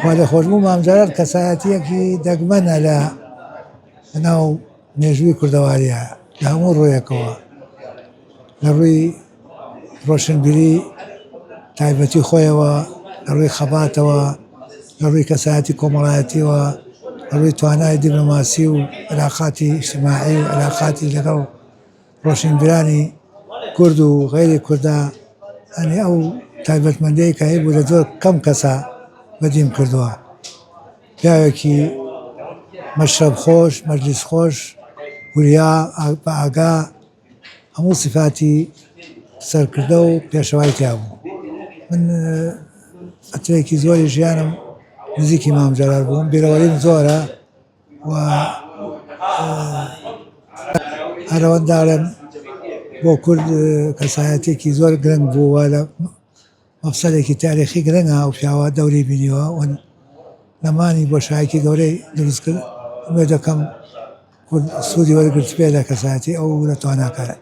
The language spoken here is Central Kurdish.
خوا لێخۆشبوو مامجارات کەسایەتیەکی دەگمەنە لە ناو مێژووی کوردەواریە لە هەموو ڕوویەکەوە، لە ڕووی ڕۆشنبیری تایبەتی خۆیەوە، لە ڕووی خەباتەوە، لە ڕووی کەسایەتی کۆمەڵایەتیەوە، لە ڕووی توانای دیپلۆماسی و علاقاتی ئیجتیماعی و علاقاتی لەگەڵ ڕۆشنبیرانی کورد و غەیری کوردە، ئەنی ئەو تایبەتمەندیەی کە هەیە بوو لە زۆر کەم کەسە بەدیم کردووە. پیاوێکی مەشرەب خۆش، مەجلیس خۆش، وریا بە ئاگا، هەموو سیفاتی سەرکردە و پێشەوای تیا بوو. من فترەیەکی زۆری ژیانم نزیکی مام جەلال بووم، بیرەوەریم زۆرە و هەر ئەوەنداڵێم بۆ کورد کەسایەتێکی زۆر گرنگ بووە لە مەفسەدێکی تاریخی گرنگە ئەو پیاوە دەوری بینیوە و نەمانی بۆشایەکی گەورەی دروست کرد. ئومێد دەکەم کورد سوودی وەرگرت بێ لە کەسایەتی ئەو لە تواناکارە.